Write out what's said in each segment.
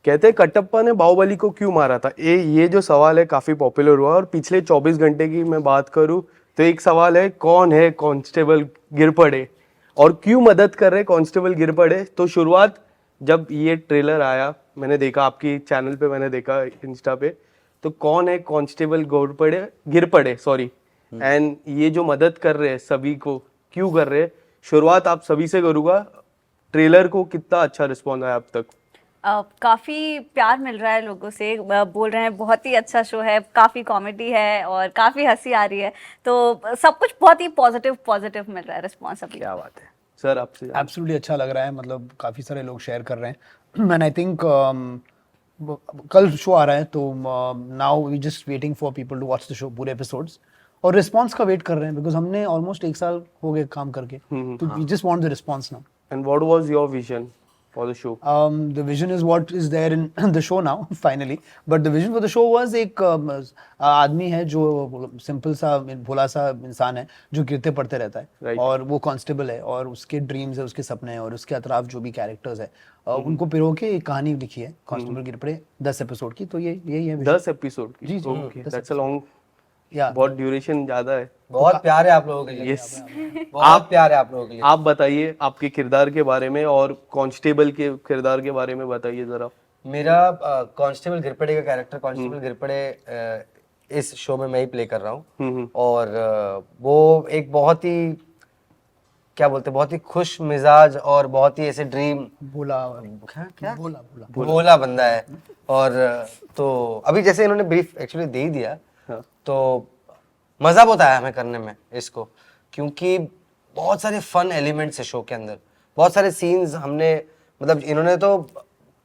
कहते हैं कटप्पा ने बाहुबली को क्यों मारा था? ये जो सवाल है काफी पॉपुलर हुआ, और पिछले 24 घंटे की मैं बात करूं तो एक सवाल है, कौन है कांस्टेबल गिरपड़े और क्यों मदद कर रहे कांस्टेबल गिरपड़े? तो शुरुआत जब ये ट्रेलर आया, मैंने देखा आपकी चैनल पे, मैंने देखा इंस्टा पे, तो कौन है कांस्टेबल गिरपड़े सॉरी, एंड ये जो मदद कर रहे हैं सभी को, क्यों कर रहे हैं? शुरुआत आप सभी से करूंगा। ट्रेलर को कितना अच्छा रिस्पॉन्स आया अब तक? काफ़ी प्यार मिल रहा है लोगों से, बोल रहे हैं बहुत ही अच्छा शो है, काफ़ी कॉमेडी है और काफ़ी हंसी आ रही है, तो सब कुछ बहुत ही पॉजिटिव पॉजिटिव मिल रहा है रिस्पॉन्स अभी। क्या बात है सर, आपसे एब्सोल्युटली अच्छा लग रहा है, मतलब काफ़ी सारे लोग शेयर कर रहे हैं एंड आई थिंक कल शो आ रहा है तो now we just waiting for people to watch the show, पूरे एपिसोड्स, और रिस्पांस का वेट कर रहे हैं बिकॉज हमने ऑलमोस्ट 1 साल हो गए काम करके, तो we just want the response now. And what was your vision for the show? The vision is what is there in the show now finally, but the vision for the show was एक आदमी है जो simple सा भोला सा इंसान है जो गिरते पड़ते रहता है, Right. और वो कांस्टेबल है और उसके ड्रीम्स है, उसके सपने हैं, और उसके अतराफ जो भी कैरेक्टर्स है उनको पिरो के एक कहानी लिखी है कांस्टेबल गिरपड़े 10 एपिसोड की, तो यही है vision। 10 एपिसोड की? जी, जी, ओके, 10 दैट्स अ लॉन्ग, या बहुत ड्यूरेशन ज्यादा है। बहुत प्यार है आप लोगों के लिए। यस, बहुत प्यार है आप लोगों के लिए। आप बताइए आपके किरदार के बारे में और कांस्टेबल के किरदार के बारे में बताइए जरा। मेरा कांस्टेबल गिरपड़े का कैरेक्टर, कांस्टेबल गिरपड़े इस शो में मैं ही प्ले कर रहा हूँ, और वो एक बहुत ही, क्या बोलते हैं, बहुत ही खुश मिजाज और बहुत ही ऐसे ड्रीम क्या भोला बंदा है। और तो अभी जैसे इन्होंने ब्रीफ एक्चुअली दे ही दिया, तो मजा बहुत आया हमें करने में इसको, क्योंकि बहुत सारे फन एलिमेंट्स है शो के अंदर, बहुत सारे सीन्स हमने, मतलब इन्होंने तो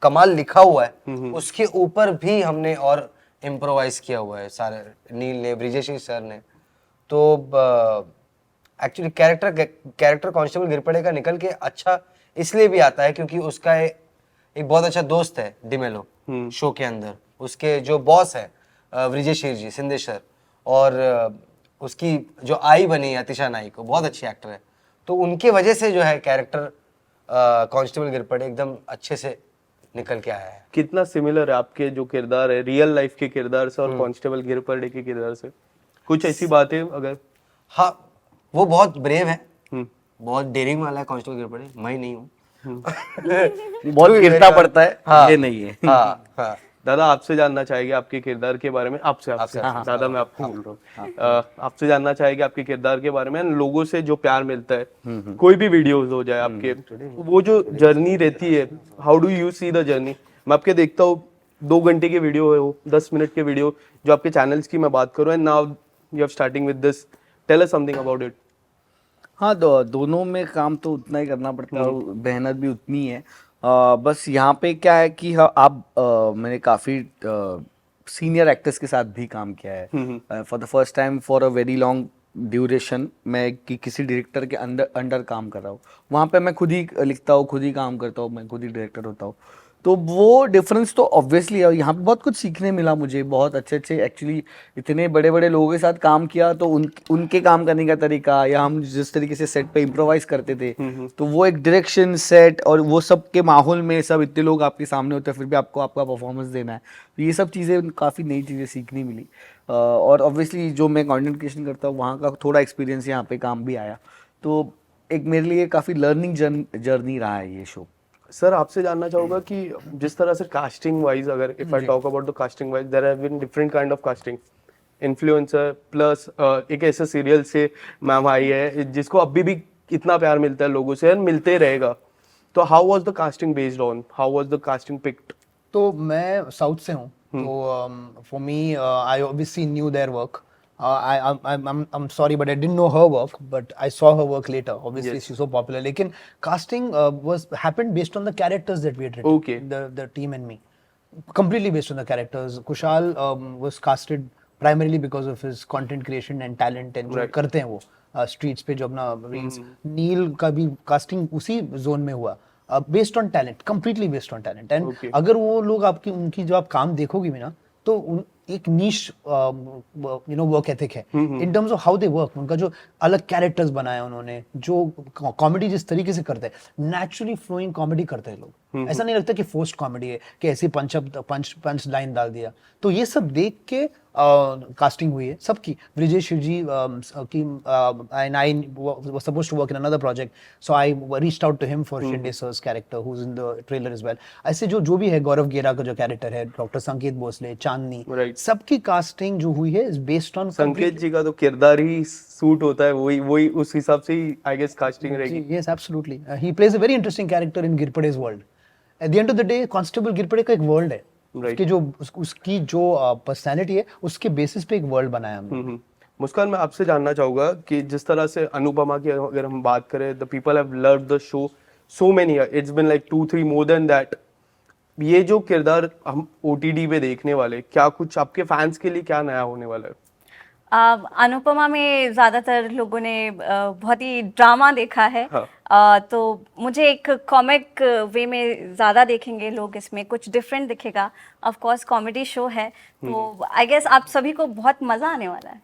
कमाल लिखा हुआ है, उसके ऊपर भी हमने और इम्प्रोवाइज किया हुआ है सारे, नील ने, ब्रिजेश सर ने। तो एक्चुअली कैरेक्टर कांस्टेबल गिरपड़े का निकल के अच्छा इसलिए भी आता है क्योंकि उसका एक बहुत अच्छा दोस्त है डिमेलो शो के अंदर, उसके जो बॉस है ब्रिजेश जी सिंधेश सर, और उसकी जो आई बनी है अतिशा नाइक, को बहुत अच्छी एक्टर है, तो उनके वजह से जो है कैरेक्टर कांस्टेबल गिरपड़े एकदम अच्छे से निकल के आया है। कितना सिमिलर है आपके जो किरदार है रियल लाइफ के किरदार से और कांस्टेबल गिरपड़े के किरदार से? कुछ ऐसी बातें अगर? हाँ, वो बहुत ब्रेव है, बहुत डेयरिंग वाला है कांस्टेबल गिरपड़े, मैं नहीं हूँ। बहुत गिरता पड़ता है, हाँ, ये नहीं है। हाँ, हाँ। दादा आपसे जानना चाहेंगे आपके किरदार के बारे में, आपसे दादा मैं आपको बोल रहा हूँ, आपसे जानना चाहेंगे आपके किरदार के बारे में, लोगों से जो प्यार मिलता है, कोई भी वीडियोस हो जाए आपके, वो जो जर्नी रहती है, how do you see the journey? मैं आपके देखता हूँ 2 घंटे के वीडियो है वो, 10 मिनट के वीडियो जो आपके चैनल्स की मैं बात करूँ, and now you have starting with this, tell us something about it. हाँ, दोनों में काम तो उतना ही करना पड़ता है और मेहनत भी उतनी है। बस यहाँ पे क्या है कि मैंने काफ़ी सीनियर एक्टर्स के साथ भी काम किया है। For the first time for a very long duration मैं किसी डायरेक्टर के अंडर काम कर रहा हूँ। वहाँ पे मैं खुद ही लिखता हूँ, खुद ही काम करता हूँ, मैं खुद ही डायरेक्टर होता हूँ, तो वो डिफरेंस तो ऑब्वियसली है। यहाँ पे बहुत कुछ सीखने मिला मुझे, बहुत अच्छे एक्चुअली इतने बड़े बड़े लोगों के साथ काम किया, तो उनके काम करने का तरीका, या हम जिस तरीके से सेट पे इम्प्रोवाइज करते थे, तो वो एक डायरेक्शन सेट और वो सब के माहौल में सब इतने लोग आपके सामने होते हैं, फिर भी आपको आपका परफॉर्मेंस देना है, तो ये सब चीज़ें काफ़ी नई चीज़ें सीखने मिली। और ऑब्वियसली जो मैं कंटेंट क्रिएशन करता हूँ वहाँ का थोड़ा एक्सपीरियंस यहाँ पे काम भी आया, तो एक मेरे लिए काफ़ी लर्निंग जर्नी रहा है ये शो। सर आपसे जानना चाहूंगा कि जिस तरह से कास्टिंग वाइज, अगर if I talk about the casting wise, there have been different kind of casting, influencer plus एक ऐसे सीरियल से मैम आई है जिसको अभी भी इतना प्यार मिलता है लोगों से और मिलते रहेगा, तो how was the casting based on, how was the casting picked? तो मैं साउथ से हूँ, तो for me I obviously new their work. I'm sorry, but I didn't know her work, but I saw her work later. Obviously, Yes. she's so popular. लेकिन casting happened based on the characters that we had written. Okay. The team and me, completely based on the characters. Kushal was casted primarily because of his content creation and talent, and जो Right. करते हैं वो streets पे जो अपना reels. नील का भी casting उसी zone में हुआ. Based on talent, completely based on talent. And Okay. अगर वो लोग उनकी जो आप काम देखोगे भी ना, तो एक नीश वर्क एथिक है in terms of how they work. उनका जो अलग कैरेक्टर्स बनाए उन्होंने, जो कॉमेडी जिस तरीके से करते हैं, नेचुरली फ्लोइंग कॉमेडी करते हैं लोग। ऐसा नहीं लगता कि फोर्स्ड कॉमेडी है कि ऐसी पंच लाइन डाल दिया। तो ये सब देख के कास्टिंग हुई है सबकी। ब्रिजेश शिवजी की and I was supposed to work in another project, so I reached out to him for Shinde sir's character who is in the trailer as well. ऐसे जो भी है, गौरव गेरा का जो कैरेक्टर है, डॉक्टर संकेत भोसले, चांदनी, Right. सबकी कास्टिंग जो हुई है इज बेस्ड ऑन संकेत जी का तो किरदार ही सूट होता है, वही उस हिसाब से ही आई गेस कास्टिंग रहेगी। Yes, absolutely. He plays a very interesting character in Girpade's world. At the end of the day, constable Girpade का एक वर्ल्ड है। Right. उसकी जो पर्सनालिटी है, उसके बेसिस पे एक वर्ल्ड बनाया हमने। मुस्कान, मैं आपसे जानना चाहूंगा कि जिस तरह से अनुपमा की अगर हम बात करें, the people have loved the show so many, it's been like 2-3 more than that. ये जो किरदार हम ओटीडी पे देखने वाले, क्या कुछ आपके फैंस के लिए क्या नया होने वाला है? अनुपमा में ज़्यादातर लोगों ने बहुत ही ड्रामा देखा है। हाँ। तो मुझे एक कॉमिक वे में ज़्यादा देखेंगे लोग, इसमें कुछ डिफरेंट दिखेगा। ऑफ कोर्स कॉमेडी शो है, तो आई गेस आप सभी को बहुत मज़ा आने वाला है।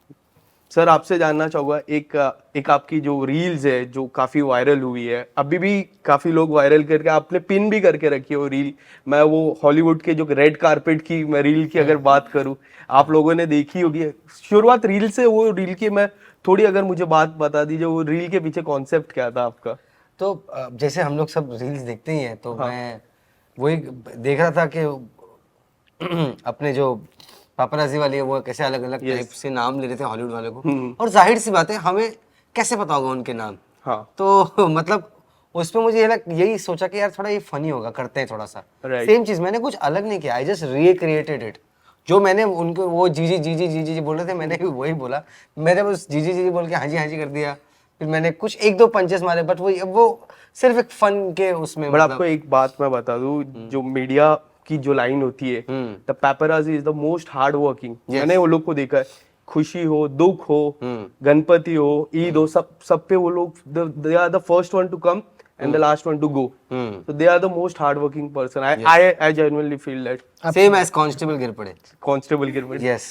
सर, आपसे जानना चाहूंगा, एक आपकी जो रील्स है जो काफी वायरल हुई है, अभी भी काफी लोग वायरल करके आपने पिन भी करके रखी है वो रील। मैं वो हॉलीवुड के जो रेड कारपेट की मैं रील की अगर बात करूं, आप लोगों ने देखी होगी। शुरुआत रील से, वो रील की मैं थोड़ी अगर मुझे बात बता दीजिए, वो रील के पीछे कॉन्सेप्ट क्या था आपका? तो जैसे हम लोग सब रील्स देखते ही हैं, तो मैं वही देख रहा था कि अपने जो पापराजी वाली है वो कैसे अलग अलग टाइप से नाम ले रहे थे हॉलीवुड वाले को, और जाहिर सी बात है हमें कैसे पता होगा उनके नाम। हाँ। तो मतलब उसमें मुझे यही सोचा कि यार थोड़ा ये फनी होगा, करते हैं थोड़ा सा। Right. सेम चीज मैंने कुछ अलग नहीं किया, आई जस्ट रिक्रिएटेड इट। जो मैंने उनको वो जीजी जीजी जीजी जी बोल रहे थे, मैंने भी वही बोला। मैंने बस जीजी जीजी बोल के हाँ जी कर दिया। फिर मैंने कुछ 1-2 पंचेस मारे, बट वो सिर्फ एक फन के उसमें। बट आपको एक बात मैं बता दूं, जो मीडिया की जो लाइन होती है, the paparazzi is the most hard working. मैंने वो लोग को देखा है, खुशी हो, दुख हो, गणपति हो, ईद हो, सब पे वो लोग they are the first one to come and the last one to go. So they are the most hardworking person. I genuinely feel that. Same as Constable गिरपड़े. Constable गिरपड़े. Yes.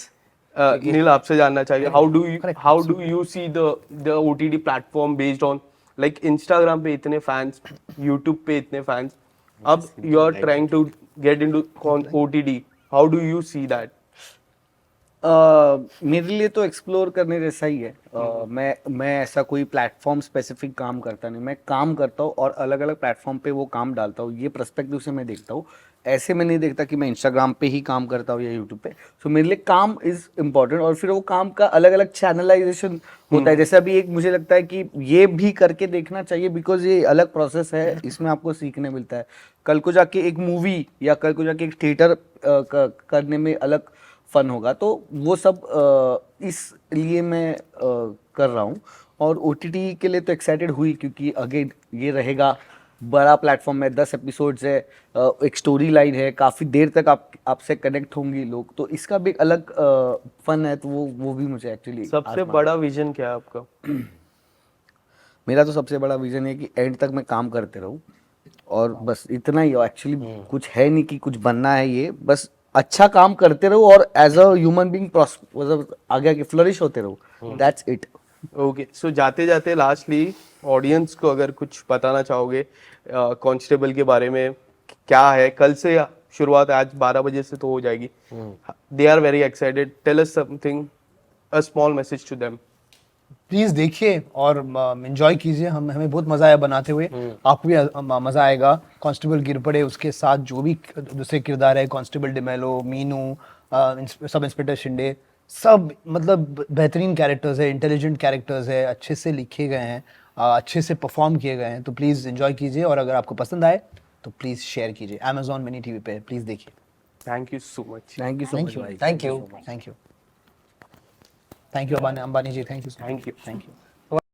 नील, आपसे जानना चाहिए, how do you see the OTT platform based on like Instagram पे इतने fans, YouTube पे इतने fans, अब you are trying to get into OTT. How do you see that? मेरे लिए तो एक्सप्लोर करने जैसा ही है। मैं ऐसा कोई प्लेटफॉर्म स्पेसिफिक काम करता नहीं, मैं काम करता हूँ और अलग अलग प्लेटफॉर्म पे वो काम डालता हूँ। ये पर्सपेक्टिव से मैं देखता हूँ, ऐसे मैं नहीं देखता कि मैं इंस्टाग्राम पे ही काम करता हूँ या यूट्यूब पे। सो मेरे लिए काम इज़ इम्पॉर्टेंट, और फिर वो काम का अलग अलग चैनलाइजेशन होता है। जैसे अभी एक मुझे लगता है कि ये भी करके देखना चाहिए, बिकॉज ये अलग प्रोसेस है, इसमें आपको सीखने मिलता है। कल को जाके एक मूवी या कल को जाके एक थिएटर करने में अलग फन होगा, तो वो सब इसलिए मैं कर रहा हूँ। और OTT के लिए तो एक्साइटेड हुई, क्योंकि अगेन ये रहेगा बड़ा प्लेटफॉर्म है, 10 एपिसोड्स है, एक स्टोरी लाइन है, काफ़ी देर तक आपसे कनेक्ट होंगे लोग, तो इसका भी एक अलग फन है। तो वो भी मुझे एक्चुअली सबसे बड़ा विजन क्या है आपका? मेरा तो सबसे बड़ा विजन है कि एंड तक मैं काम करते रहूँ, और बस इतना ही। एक्चुअली कुछ है नहीं कि कुछ बनना है, ये बस अच्छा काम करते रहो और एज अ ह्यूमन बीइंग आगे आगे फ्लरिश होते रहो, दैट्स इट। ओके, सो जाते जाते लास्टली ऑडियंस को अगर कुछ बताना चाहोगे कांस्टेबल के बारे में, क्या है? कल से शुरुआत है, आज 12 बजे से तो हो जाएगी। They are very excited, tell us something, a small message to them. Please देखिए और एंजॉय कीजिए। हमें बहुत मजा आया बनाते हुए, आपको भी मजा आएगा। कांस्टेबल गिरपड़े, उसके साथ जो भी दूसरे किरदार है, constable D'Mello, Meenu, sub inspector Shinde, सब मतलब बेहतरीन कैरेक्टर्स है, इंटेलिजेंट कैरेक्टर्स है, अच्छे से लिखे गए हैं, अच्छे से परफॉर्म किए गए हैं। तो प्लीज़ एंजॉय कीजिए, और अगर आपको पसंद आए तो प्लीज़ शेयर कीजिए। Amazon मिनी टीवी पे प्लीज़ देखिए। Thank you so much. Thank you so much भाई। Thank you. Thank you Ambani ji, thank you. Thank you. Thank you.